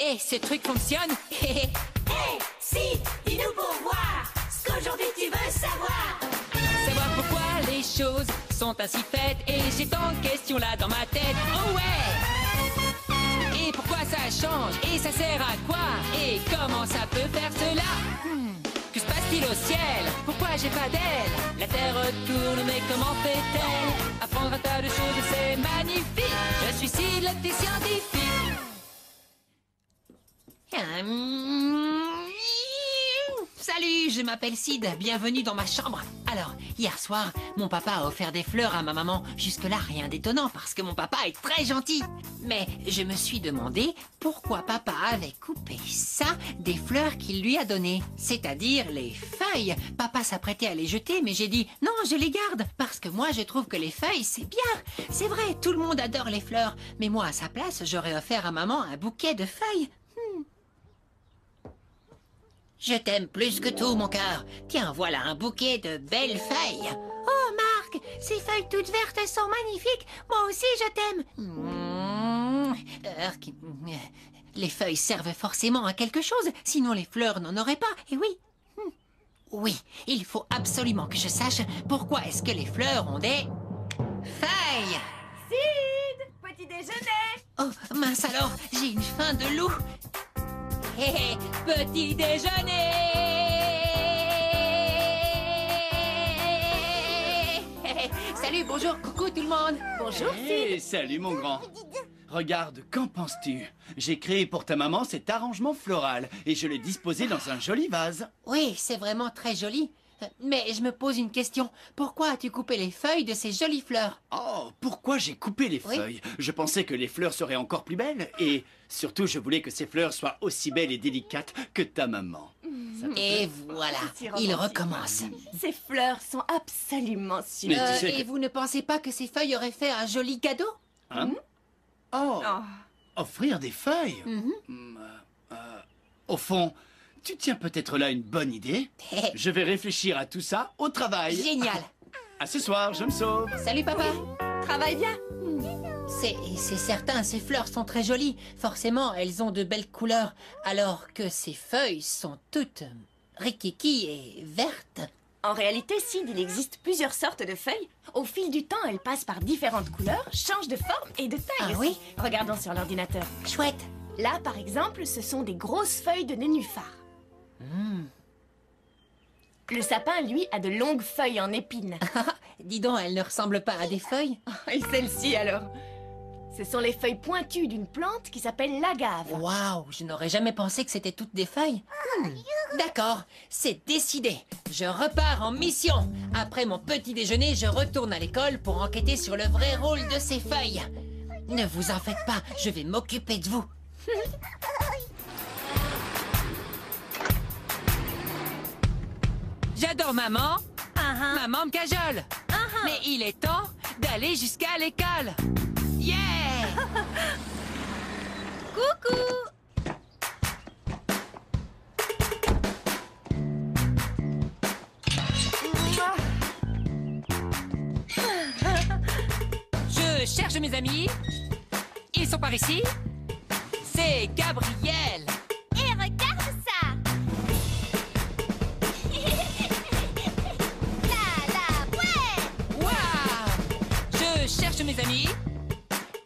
Et ce truc fonctionne. Hey, Sid, dis-nous pour voir ce qu'aujourd'hui tu veux savoir. Savoir pourquoi les choses sont ainsi faites. Et j'ai tant de questions là dans ma tête. Oh ouais! Et pourquoi ça change? Et ça sert à quoi? Et comment ça peut faire cela? Que se passe-t-il au ciel? Pourquoi j'ai pas d'aile? La terre tourne, mais comment fait-elle? Apprendre un tas de choses, c'est magnifique. Je suis Sid, le petit scientifique. Salut, je m'appelle Sid, bienvenue dans ma chambre. Alors, hier soir, mon papa a offert des fleurs à ma maman. Jusque-là, rien d'étonnant parce que mon papa est très gentil. Mais je me suis demandé pourquoi papa avait coupé ça des fleurs qu'il lui a données. C'est-à-dire les feuilles. Papa s'apprêtait à les jeter, mais j'ai dit non, je les garde. Parce que moi, je trouve que les feuilles, c'est bien. C'est vrai, tout le monde adore les fleurs. Mais moi, à sa place, j'aurais offert à maman un bouquet de feuilles. Je t'aime plus que tout, mon cœur. Tiens, voilà un bouquet de belles feuilles. Oh, Marc, ces feuilles toutes vertes sont magnifiques. Moi aussi, je t'aime. Les feuilles servent forcément à quelque chose, sinon les fleurs n'en auraient pas. Et oui. Oui, il faut absolument que je sache pourquoi est-ce que les fleurs ont des feuilles. Sid, petit déjeuner. Oh, mince alors, j'ai une faim de loup. Hé hé, petit déjeuner. Salut, bonjour, coucou tout le monde. Bonjour, Hey, salut mon grand. Regarde, qu'en penses-tu? J'ai créé pour ta maman cet arrangement floral et je l'ai disposé dans un joli vase. Oui, c'est vraiment très joli. Mais je me pose une question. Pourquoi as-tu coupé les feuilles de ces jolies fleurs? Oh, pourquoi j'ai coupé les Oui. feuilles? Je pensais que les fleurs seraient encore plus belles et surtout je voulais que ces fleurs soient aussi belles et délicates que ta maman. Et voilà, C'est il romantique. recommence. Ces fleurs sont absolument Mais sublimes. tu sais Et que- vous ne pensez pas que ces feuilles auraient fait un joli cadeau? Hein? Oh, Oh. offrir des feuilles? Au fond, tu tiens peut-être là une bonne idée. Je vais réfléchir à tout ça au travail. Génial. À ce soir, je me sauve. Salut papa. Travaille bien. C'est certain, ces fleurs sont très jolies. Forcément, elles ont de belles couleurs. Alors que ces feuilles sont toutes rikiki et vertes. En réalité, Sid, il existe plusieurs sortes de feuilles. Au fil du temps, elles passent par différentes couleurs, changent de forme et de taille Ah aussi. oui? Regardons sur l'ordinateur. Chouette. Là, par exemple, ce sont des grosses feuilles de nénuphar. Le sapin, lui, a de longues feuilles en épines. Dis donc, elles ne ressemblent pas à des feuilles. Et celle-ci, alors? Ce sont les feuilles pointues d'une plante qui s'appelle l'agave. Waouh, je n'aurais jamais pensé que c'était toutes des feuilles. D'accord, c'est décidé. Je repars en mission. Après mon petit déjeuner, je retourne à l'école pour enquêter sur le vrai rôle de ces feuilles. Ne vous en faites pas, je vais m'occuper de vous. J'adore maman. Maman me cajole. Mais il est temps d'aller jusqu'à l'école. Yeah! Coucou. Je cherche mes amis. Ils sont par ici. C'est Gabriel. Et regarde ça. Ouais. Waouh! Je cherche mes amis.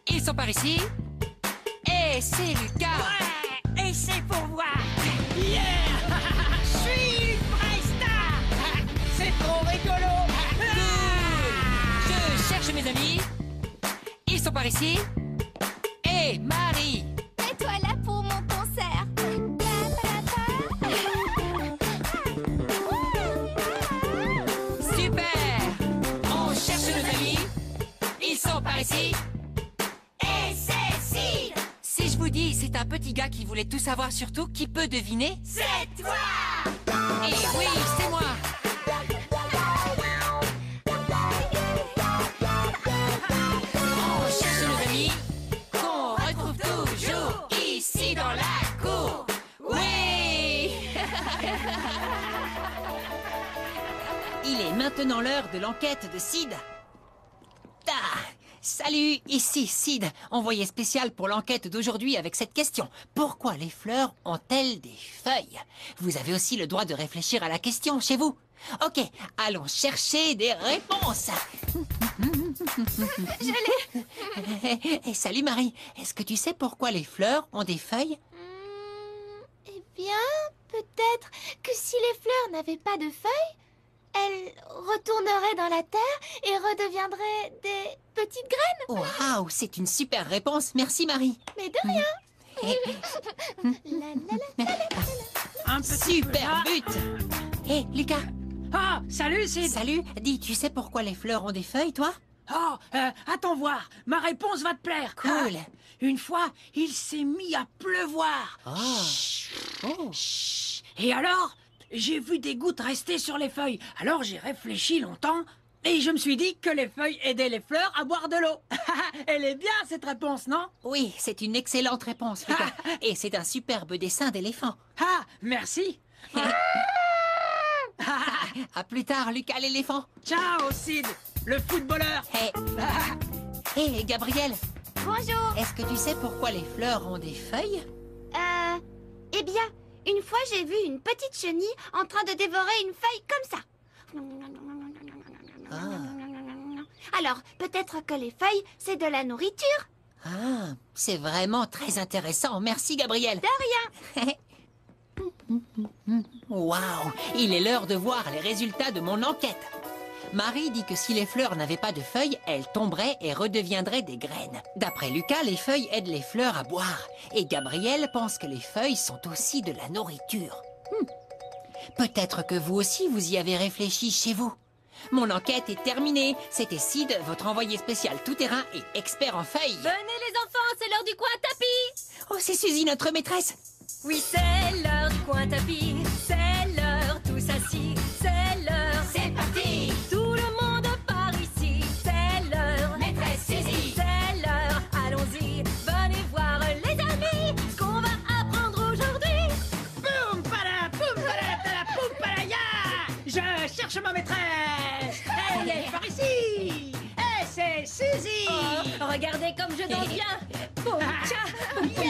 Ils sont par ici. Et c'est Lucas. Ouais, et c'est pour voir. Yeah! Je suis une vraie star. C'est trop rigolo. Je cherche mes amis. Ils sont par ici. Et Marie. Et toi là pour mon concert. Super! On cherche nos amis. Ils sont par ici. Et c'est Sid. Si je vous dis, c'est un petit gars qui voulait tout savoir sur tout, qui peut deviner? C'est toi. Et oui, c'est moi. On cherche nos amis qu'on retrouve toujours ici dans la cour. Oui! Il est maintenant l'heure de l'enquête de Sid. Ah, Salut, ici Sid, envoyé spécial pour l'enquête d'aujourd'hui avec cette question. Pourquoi les fleurs ont-elles des feuilles? Vous avez aussi le droit de réfléchir à la question chez vous. Ok, allons chercher des réponses. Je l'ai. Et salut Marie, est-ce que tu sais pourquoi les fleurs ont des feuilles? Eh bien, peut-être que si les fleurs n'avaient pas de feuilles, elles retourneraient dans la terre et redeviendraient des petites graines. Waouh, c'est une super réponse, merci Marie. Mais de rien. La, la, la. Un petit peu Super là. but. Hé, Lucas, Ah, salut, Sid. salut, dis, tu sais pourquoi les fleurs ont des feuilles, toi? Oh, attends voir. Ma réponse va te plaire. Cool. Ah, une fois, il s'est mis à pleuvoir. Oh. Et alors, j'ai vu des gouttes rester sur les feuilles. Alors j'ai réfléchi longtemps et je me suis dit que les feuilles aidaient les fleurs à boire de l'eau. Elle est bien cette réponse, non? Oui, c'est une excellente réponse, Lucas. Et c'est un superbe dessin d'éléphant. Ah, merci. À plus tard, Lucas l'éléphant. Ciao, Sid, le footballeur. Hé, Gabriel, Bonjour. est-ce que tu sais pourquoi les fleurs ont des feuilles? Eh bien, une fois j'ai vu une petite chenille en train de dévorer une feuille comme ça. Alors, peut-être que les feuilles, c'est de la nourriture. Ah, c'est vraiment très intéressant. Merci, Gabriel. De rien. Waouh, il est l'heure de voir les résultats de mon enquête. Marie dit que si les fleurs n'avaient pas de feuilles, elles tomberaient et redeviendraient des graines. D'après Lucas, les feuilles aident les fleurs à boire. Et Gabriel pense que les feuilles sont aussi de la nourriture. Peut-être que vous aussi, vous y avez réfléchi chez vous. Mon enquête est terminée. C'était Sid, votre envoyé spécial tout-terrain et expert en feuilles. Venez les enfants, c'est l'heure du coin tapis. Oh, c'est Suzy, notre maîtresse. Oui, c'est l'heure du coin tapis. C'est l'heure, tous assis. C'est l'heure. C'est parti. Tout le monde par ici. C'est l'heure. Maîtresse Suzy. C'est l'heure. Allons-y. Venez voir les amis ce qu'on va apprendre aujourd'hui. Boum, pada, poum, pada, ya. Je cherche ma maîtresse. Elle est par ici. Et c'est Suzy. Oh, regardez comme je danse bien. Boum, tcha, boum, tcha,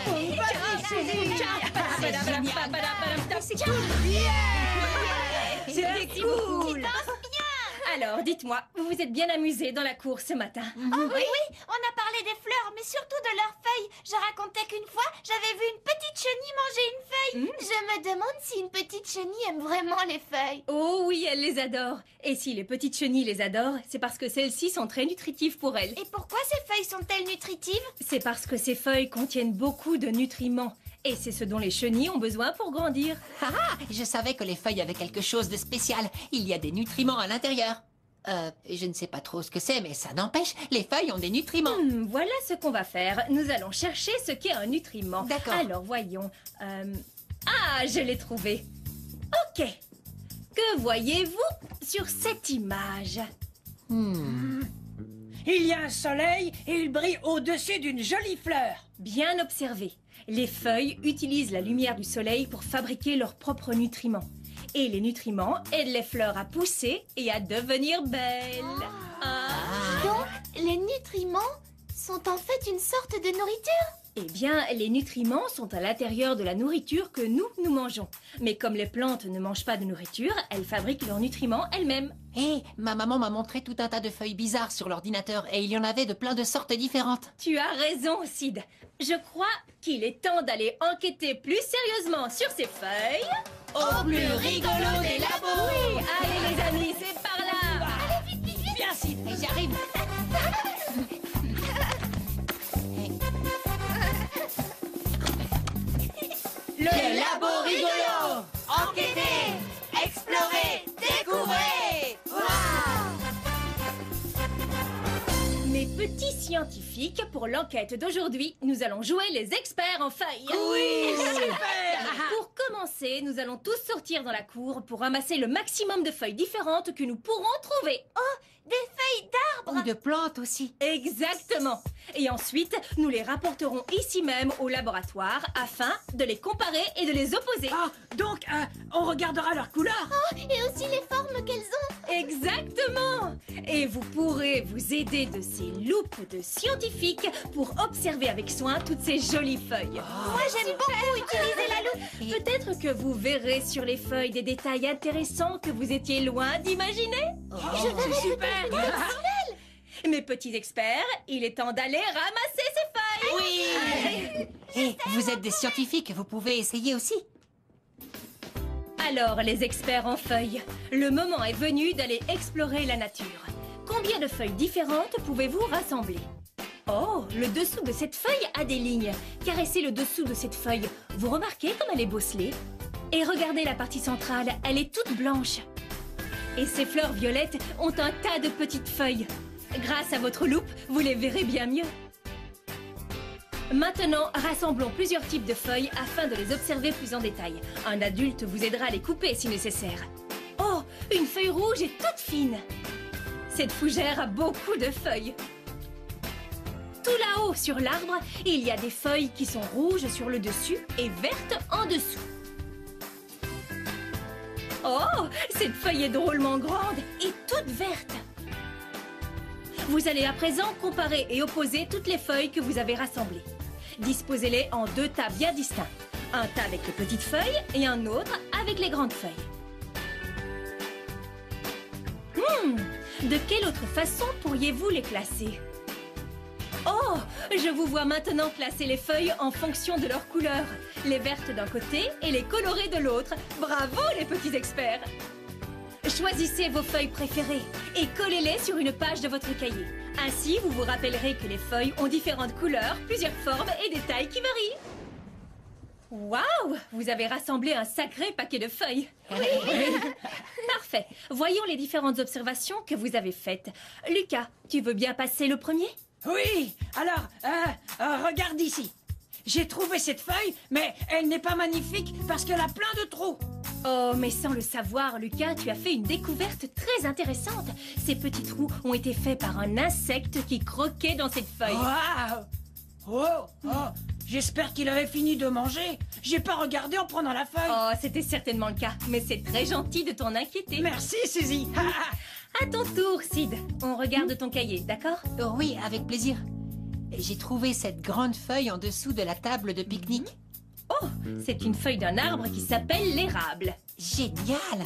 boum, tcha, Suzy. C'est cool. C'était cool. Alors, dites-moi, vous vous êtes bien amusés dans la cour ce matin? Oh oui, on a parlé des fleurs, mais surtout de leurs feuilles. Je racontais qu'une fois, j'avais vu une petite chenille manger une feuille. Je me demande si une petite chenille aime vraiment les feuilles. Oh oui, elle les adore. Et si les petites chenilles les adorent, c'est parce que celles-ci sont très nutritives pour elles. Et pourquoi ces feuilles sont-elles nutritives? C'est parce que ces feuilles contiennent beaucoup de nutriments. Et c'est ce dont les chenilles ont besoin pour grandir. Ah, je savais que les feuilles avaient quelque chose de spécial. Il y a des nutriments à l'intérieur. Je ne sais pas trop ce que c'est, mais ça n'empêche, les feuilles ont des nutriments. Voilà ce qu'on va faire. Nous allons chercher ce qu'est un nutriment. D'accord. Alors, voyons. Ah, je l'ai trouvé. Ok. Que voyez-vous sur cette image? Il y a un soleil et il brille au-dessus d'une jolie fleur. Bien observé. Les feuilles utilisent la lumière du soleil pour fabriquer leurs propres nutriments. Et les nutriments aident les fleurs à pousser et à devenir belles. Donc, les nutriments sont en fait une sorte de nourriture? Eh bien, les nutriments sont à l'intérieur de la nourriture que nous mangeons. Mais comme les plantes ne mangent pas de nourriture, elles fabriquent leurs nutriments elles-mêmes. Hé, ma maman m'a montré tout un tas de feuilles bizarres sur l'ordinateur et il y en avait de plein de sortes différentes. Tu as raison, Sid. Je crois qu'il est temps d'aller enquêter plus sérieusement sur ces feuilles. Au plus rigolo des labos. Oui, allez les amis, c'est par là. Bien, Sid, et j'arrive. Le labo rigolo. Enquêtez, explorez, découvrez. Mes petits scientifiques, pour l'enquête d'aujourd'hui, nous allons jouer les experts en feuilles. Oui, super. Pour commencer, nous allons tous sortir dans la cour pour ramasser le maximum de feuilles différentes que nous pourrons trouver. Des feuilles d'arbres? Ou de plantes aussi. Exactement. Et ensuite, nous les rapporterons ici même au laboratoire afin de les comparer et de les opposer. Ah, donc, on regardera leur couleur. Oh, et aussi les formes qu'elles ont. Exactement! Et vous pourrez vous aider de ces loupes de scientifiques pour observer avec soin toutes ces jolies feuilles. Moi, j'aime beaucoup utiliser la loupe. Peut-être que vous verrez sur les feuilles des détails intéressants que vous étiez loin d'imaginer. Je verrai Super. Mes petits experts, il est temps d'aller ramasser ces feuilles. Oui. Et vous êtes des scientifiques, vous pouvez essayer aussi. Alors, les experts en feuilles, le moment est venu d'aller explorer la nature. Combien de feuilles différentes pouvez-vous rassembler? Oh, le dessous de cette feuille a des lignes. Caressez le dessous de cette feuille. Vous remarquez comme elle est bosselée? Et regardez la partie centrale, elle est toute blanche. Et ces fleurs violettes ont un tas de petites feuilles. Grâce à votre loupe, vous les verrez bien mieux. Maintenant, rassemblons plusieurs types de feuilles afin de les observer plus en détail. Un adulte vous aidera à les couper si nécessaire. Oh, une feuille rouge est toute fine. Cette fougère a beaucoup de feuilles. Tout là-haut sur l'arbre, il y a des feuilles qui sont rouges sur le dessus et vertes en dessous. Oh, cette feuille est drôlement grande et toute verte. Vous allez à présent comparer et opposer toutes les feuilles que vous avez rassemblées. Disposez-les en deux tas bien distincts. Un tas avec les petites feuilles et un autre avec les grandes feuilles. De quelle autre façon pourriez-vous les classer? Oh, je vous vois maintenant classer les feuilles en fonction de leur couleur. Les vertes d'un côté et les colorées de l'autre. Bravo les petits experts! Choisissez vos feuilles préférées et collez-les sur une page de votre cahier. Ainsi, vous vous rappellerez que les feuilles ont différentes couleurs, plusieurs formes et des tailles qui varient. Waouh! Vous avez rassemblé un sacré paquet de feuilles. Parfait. Voyons les différentes observations que vous avez faites. Lucas, tu veux bien passer le premier? Oui, alors, regarde ici. J'ai trouvé cette feuille, mais elle n'est pas magnifique parce qu'elle a plein de trous. Oh, mais sans le savoir, Lucas, tu as fait une découverte très intéressante. Ces petits trous ont été faits par un insecte qui croquait dans cette feuille. Waouh! Oh, j'espère qu'il avait fini de manger. J'ai pas regardé en prenant la feuille. Oh, c'était certainement le cas, mais c'est très gentil de t'en inquiéter. Merci, Suzy. À ton tour, Sid. On regarde ton cahier, d'accord? Oh, oui, avec plaisir. J'ai trouvé cette grande feuille en dessous de la table de pique-nique. Oh, c'est une feuille d'un arbre qui s'appelle l'érable. Génial!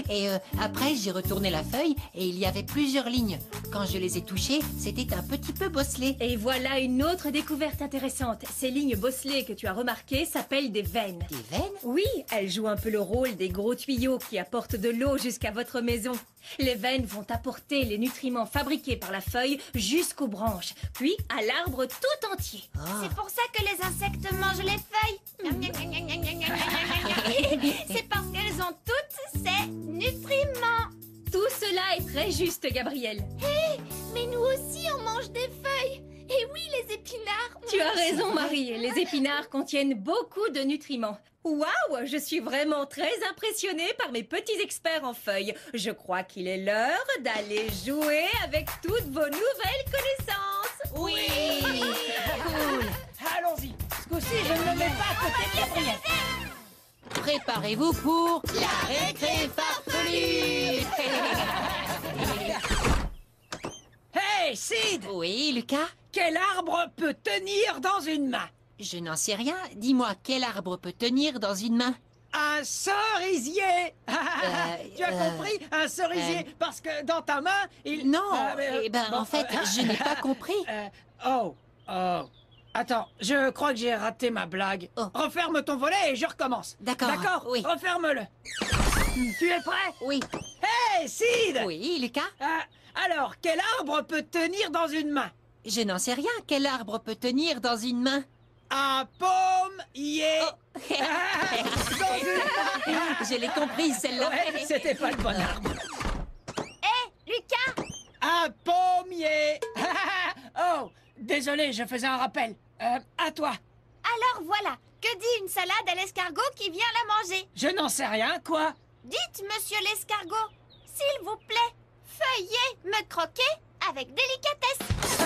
Et après, j'ai retourné la feuille et il y avait plusieurs lignes. Quand je les ai touchées, c'était un petit peu bosselé. Et voilà une autre découverte intéressante. Ces lignes bosselées que tu as remarquées s'appellent des veines. Des veines? Oui, elles jouent un peu le rôle des gros tuyaux qui apportent de l'eau jusqu'à votre maison. Les veines vont apporter les nutriments fabriqués par la feuille jusqu'aux branches, puis à l'arbre tout entier. C'est pour ça que les insectes mangent les feuilles. C'est parce qu'elles ont toutes ces nutriments. Tout cela est très juste, Gabriel. Mais nous aussi, on mange des feuilles. Et oui, les épinards. Tu as raison, Marie. Les épinards contiennent beaucoup de nutriments. Waouh, je suis vraiment très impressionnée par mes petits experts en feuilles. Je crois qu'il est l'heure d'aller jouer avec toutes vos nouvelles connaissances. Oui! Cool. Allons-y. Ce coup-ci, je ne me mets pas à côté de Gabriel. Préparez-vous pour la récré farfelue! Hey, Sid! Oui, Lucas? Quel arbre peut tenir dans une main? Je n'en sais rien. Dis-moi, quel arbre peut tenir dans une main? Un cerisier. Tu as compris? Un cerisier. Parce que dans ta main, il... Non, bon, en fait, je n'ai pas compris. Oh. Attends, je crois que j'ai raté ma blague. Oh. Referme ton volet et je recommence. D'accord, oui. Referme-le. Tu es prêt? Oui. Hey, Sid! Oui, Lucas? Alors, quel arbre peut tenir dans une main? Je n'en sais rien. Quel arbre peut tenir dans une main? Un pommier. Dans une... Je l'ai comprise, celle-là. Ouais, c'était pas le bon arbre. Lucas, Un pommier. Oh, désolé, je faisais un rappel. À toi. alors voilà. Que dit une salade à l'escargot qui vient la manger? Je n'en sais rien, quoi. Dites, monsieur l'escargot, s'il vous plaît, veuillez me croquer avec délicatesse.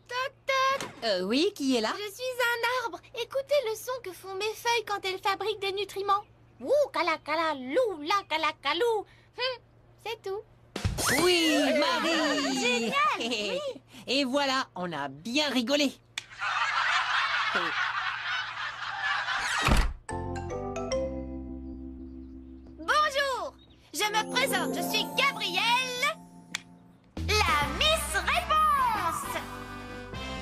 Toc toc. Oui, qui est là? Je suis un arbre. Écoutez le son que font mes feuilles quand elles fabriquent des nutriments. Ouh, cala lou, la calacalou. C'est tout. Oui, Marie! Génial! Et voilà, on a bien rigolé. Bonjour, je me présente, je suis Gabrielle, la Miss Réponse.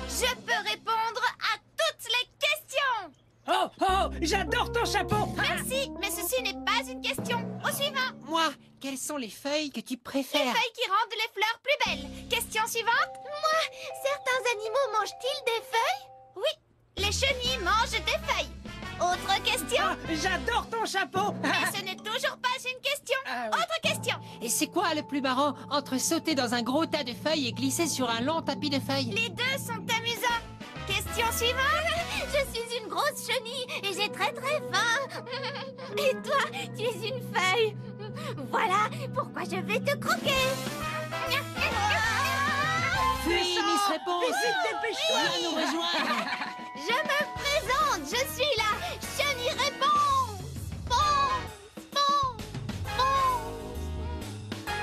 Je peux répondre à toutes les questions. Oh, oh, j'adore ton chapeau. Merci, mais ceci n'est pas une question. Au suivant. Moi, quelles sont les feuilles que tu Les préfères? feuilles qui rendent les fleurs plus belles. Question suivante. Moi, certains animaux mangent-ils des feuilles? Oui, les chenilles mangent des feuilles. Autre question. Ah, j'adore ton chapeau. Mais ce n'est toujours pas une question. Ah oui. Autre question. Et c'est quoi le plus marrant entre sauter dans un gros tas de feuilles et glisser sur un long tapis de feuilles? Les deux sont amusants. Question suivante. Je suis une grosse chenille et j'ai très faim. Et toi, tu es une feuille. Voilà pourquoi je vais te croquer. Oui, Miss Réponse! Vite, dépêche-toi. Viens nous rejoindre! Je me présente, je suis la chenille réponse.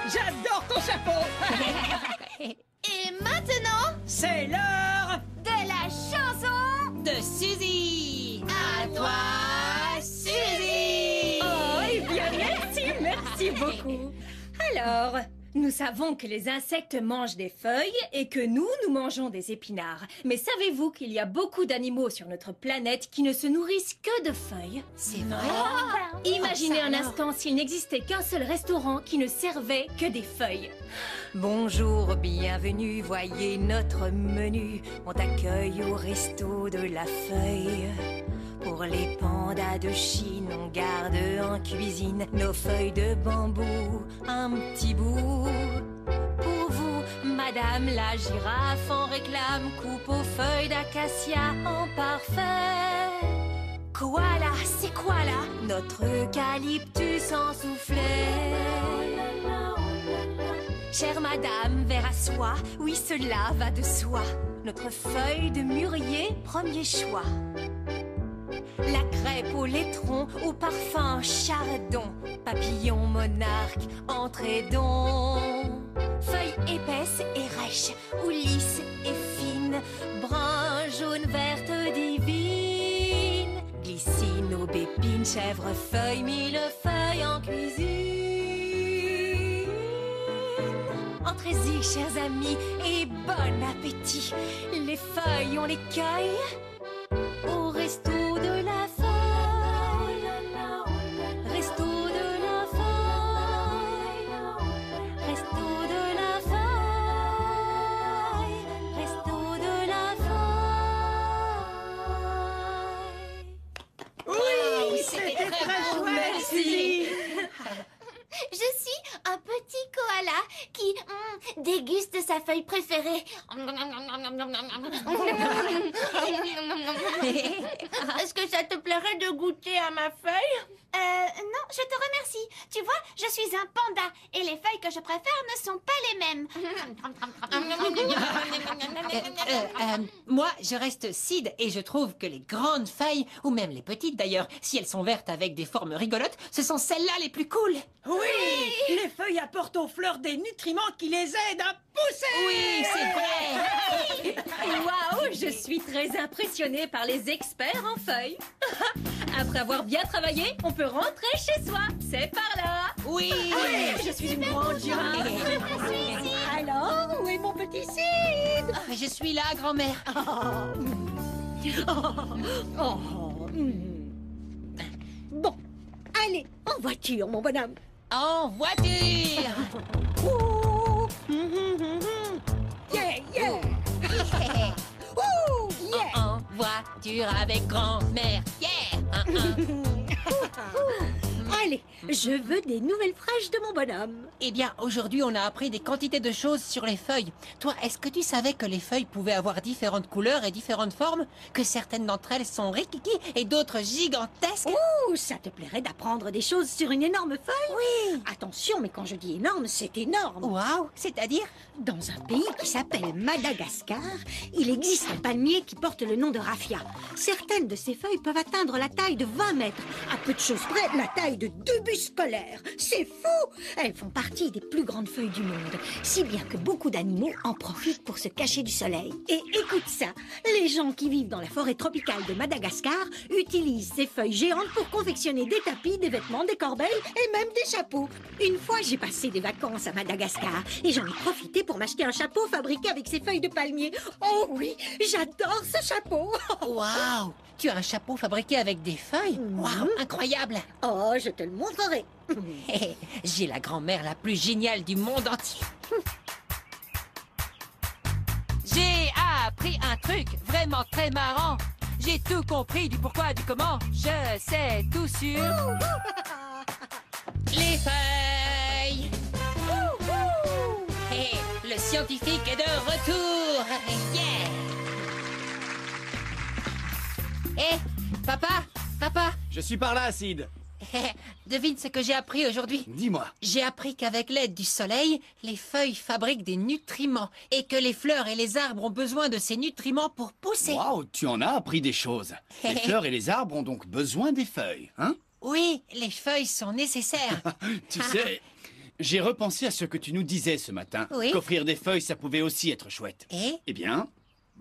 J'adore ton chapeau. Et maintenant, C'est l'heure. de la chanson. De Suzy! À toi, Suzy. Oh, eh bien, merci beaucoup. Alors, nous savons que les insectes mangent des feuilles et que nous mangeons des épinards. Mais savez-vous qu'il y a beaucoup d'animaux sur notre planète qui ne se nourrissent que de feuilles? C'est vrai? Imaginez ça un alors. instant s'il n'existait qu'un seul restaurant qui ne servait que des feuilles. Bonjour, bienvenue, voyez notre menu. On t'accueille au resto de la feuille. Pour les pandas de Chine, on garde en cuisine nos feuilles de bambou, un petit bout. Pour vous, madame la girafe en réclame, coupe aux feuilles d'acacia en parfait. Koala, c'est quoi là? Notre eucalyptus en soufflet. Chère madame, verre à soie, oui cela va de soi. Notre feuille de mûrier, premier choix. La crêpe au laitron, au parfum chardon. Papillon monarque, entrez donc. Feuille épaisse et rêche, ou lisse et fine. Brun, jaune, verte, divine. Glycine, aubépine, chèvrefeuille, millefeuille en cuisine. Entrez-y, chers amis, et bon appétit. Les feuilles, on les cueille au resto de la feuille. Resto de la feuille. Resto de la feuille. Resto de la feuille. Oui, c'était c'était très très beau, chouette, merci. Suzy. Je suis un petit koala qui déguste sa feuille préférée. Est-ce que ça te plairait de goûter à ma feuille? Non, je te remercie. Tu vois, je suis un panda et les feuilles que je préfère ne sont pas les mêmes. Moi, je reste Sid et je trouve que les grandes feuilles, ou même les petites d'ailleurs, si elles sont vertes avec des formes rigolotes, ce sont celles-là les plus cool. Oui, les feuilles apportent aux fleurs des nutriments qui les aident à pousser. Oui, c'est vrai. Waouh, je suis très impressionnée par les experts en feuilles. Après avoir bien travaillé, on peut rentrer chez soi. C'est par là. Oui. Je suis une grande girafe. Alors, où est mon petit Sid? Je suis là, grand-mère. Bon, allez, en voiture, mon bonhomme. En voiture. Ouh, yeah, yeah. Ouh, yeah. En voiture avec grand-mère. Yeah. Allez, je veux des nouvelles fraîches de mon bonhomme. Eh bien, aujourd'hui, on a appris des quantités de choses sur les feuilles. Toi, est-ce que tu savais que les feuilles pouvaient avoir différentes couleurs et différentes formes? Que certaines d'entre elles sont rikiki et d'autres gigantesques? Ouh, ça te plairait d'apprendre des choses sur une énorme feuille? Oui. Attention, mais quand je dis énorme, c'est énorme. Waouh, c'est-à-dire? Dans un pays qui s'appelle Madagascar, il existe un palmier qui porte le nom de raffia. Certaines de ces feuilles peuvent atteindre la taille de 20 mètres. À peu de choses près, la taille de 2 bus scolaires. C'est fou! Elles font partie des plus grandes feuilles du monde, si bien que beaucoup d'animaux en profitent pour se cacher du soleil. Et écoute ça, les gens qui vivent dans la forêt tropicale de Madagascar utilisent ces feuilles géantes pour confectionner des tapis, des vêtements, des corbeilles et même des chapeaux. Une fois, j'ai passé des vacances à Madagascar et j'en ai profité pour m'acheter un chapeau fabriqué avec ces feuilles de palmier. Oh oui, j'adore ce chapeau! Waouh! Tu as un chapeau fabriqué avec des feuilles? Waouh, incroyable! Oh, je te le montrerai. J'ai la grand-mère la plus géniale du monde entier. J'ai appris un truc vraiment très marrant. J'ai tout compris du pourquoi, du comment. Je sais tout sur les feuilles. Hé, le scientifique est de retour. Yeah! Hé, papa, Je suis par là, Sid. devine ce que j'ai appris aujourd'hui. Dis-moi. J'ai appris qu'avec l'aide du soleil, les feuilles fabriquent des nutriments et que les fleurs et les arbres ont besoin de ces nutriments pour pousser. Waouh, tu en as appris des choses. Les fleurs et les arbres ont donc besoin des feuilles, hein? Oui, les feuilles sont nécessaires. Tu sais, j'ai repensé à ce que tu nous disais ce matin. Oui. Qu'offrir des feuilles, ça pouvait aussi être chouette. Et? Eh bien,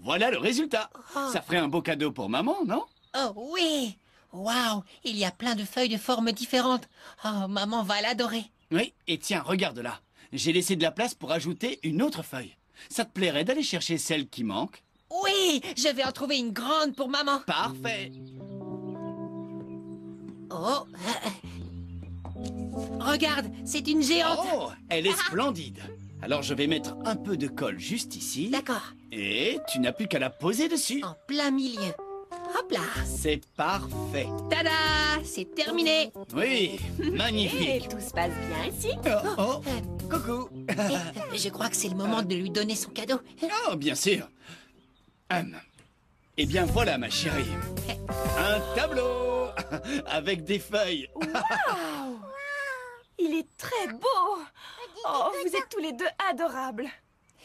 voilà le résultat. Oh. Ça ferait un beau cadeau pour maman, non? Oh oui! Waouh! Il y a plein de feuilles de formes différentes. Oh, maman va l'adorer. Oui, et tiens, regarde là. J'ai laissé de la place pour ajouter une autre feuille. Ça te plairait d'aller chercher celle qui manque? Oui! Je vais en trouver une grande pour maman. Parfait. Oh! Regarde, c'est une géante. Oh, elle est splendide. Alors je vais mettre un peu de colle juste ici. D'accord. Et tu n'as plus qu'à la poser dessus. En plein milieu. Hop là! C'est parfait. Tada! C'est terminé. Oui, magnifique. tout se passe bien ici. Oh, coucou. Je crois que c'est le moment de lui donner son cadeau. Oh, bien sûr. Eh bien voilà, ma chérie. Un tableau avec des feuilles. Il est très beau. Oh, vous êtes tous les deux adorables.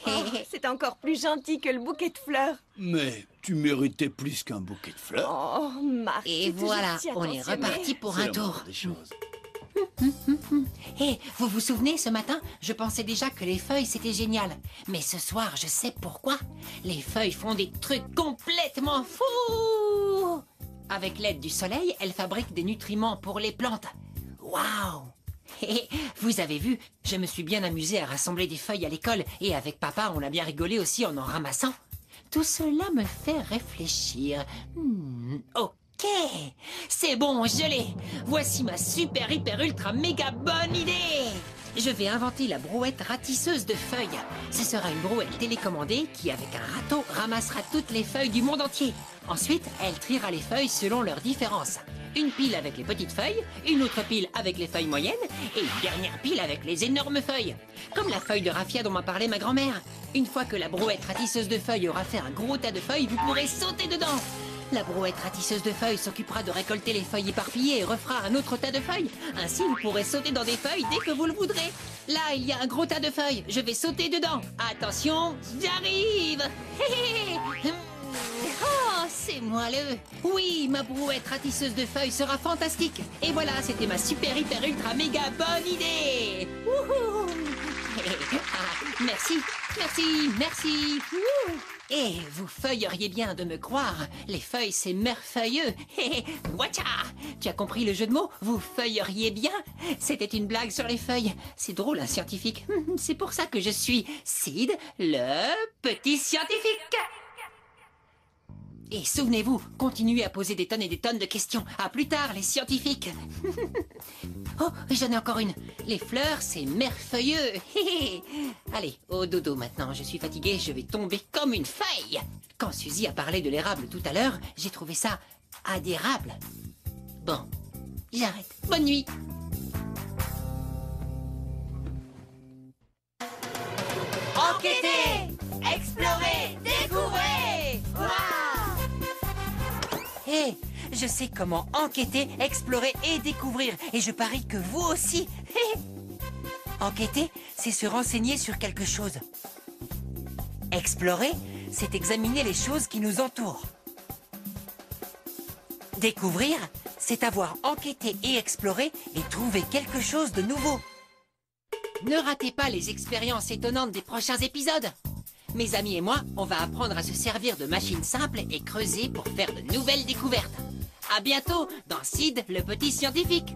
Oh, c'est encore plus gentil que le bouquet de fleurs. Mais tu méritais plus qu'un bouquet de fleurs. Oh, Marc, Et t'es toujours voilà, si on est attentionné. reparti pour C'est un la tour. moindre des choses. Hé, vous vous souvenez, ce matin, je pensais déjà que les feuilles, c'était génial. Mais ce soir, je sais pourquoi. Les feuilles font des trucs complètement fous. Avec l'aide du soleil, elles fabriquent des nutriments pour les plantes. Waouh! Hé, vous avez vu, je me suis bien amusé à rassembler des feuilles à l'école et avec papa, on a bien rigolé aussi en ramassant. Tout cela me fait réfléchir. Ok, c'est bon, je l'ai. Voici ma super, hyper, ultra, méga bonne idée. Je vais inventer la brouette ratisseuse de feuilles. Ce sera une brouette télécommandée qui, avec un râteau, ramassera toutes les feuilles du monde entier. Ensuite, elle triera les feuilles selon leurs différences. Une pile avec les petites feuilles, une autre pile avec les feuilles moyennes et une dernière pile avec les énormes feuilles. Comme la feuille de raffia dont m'a parlé ma grand-mère. Une fois que la brouette ratisseuse de feuilles aura fait un gros tas de feuilles, vous pourrez sauter dedans. La brouette ratisseuse de feuilles s'occupera de récolter les feuilles éparpillées et refera un autre tas de feuilles. Ainsi, vous pourrez sauter dans des feuilles dès que vous le voudrez. Là, il y a un gros tas de feuilles. Je vais sauter dedans. Attention, j'arrive. Oh, c'est moelleux. Oui, ma brouette ratisseuse de feuilles sera fantastique. Et voilà, c'était ma super, hyper, ultra, méga bonne idée. Wouhou. Merci, merci, merci. Wouh. Et vous feuilleriez bien de me croire. Les feuilles, c'est merveilleux. Watcha! Tu as compris le jeu de mots? Vous feuilleriez bien? C'était une blague sur les feuilles. C'est drôle, un scientifique. C'est pour ça que je suis Sid, le petit scientifique. Et souvenez-vous, continuez à poser des tonnes et des tonnes de questions. À plus tard, les scientifiques. Oh, j'en ai encore une. Les fleurs, c'est merveilleux. Allez, au dodo maintenant. Je suis fatiguée, je vais tomber comme une feuille. Quand Suzy a parlé de l'érable tout à l'heure, j'ai trouvé ça admirable. Bon, j'arrête. Bonne nuit. Enquêtez, explorez, découvrez. Hé, je sais comment enquêter, explorer et découvrir. Et je parie que vous aussi. Enquêter, c'est se renseigner sur quelque chose. Explorer, c'est examiner les choses qui nous entourent. Découvrir, c'est avoir enquêté et exploré et trouver quelque chose de nouveau. Ne ratez pas les expériences étonnantes des prochains épisodes. Mes amis et moi, on va apprendre à se servir de machines simples et creuser pour faire de nouvelles découvertes. À bientôt dans Sid, le petit scientifique.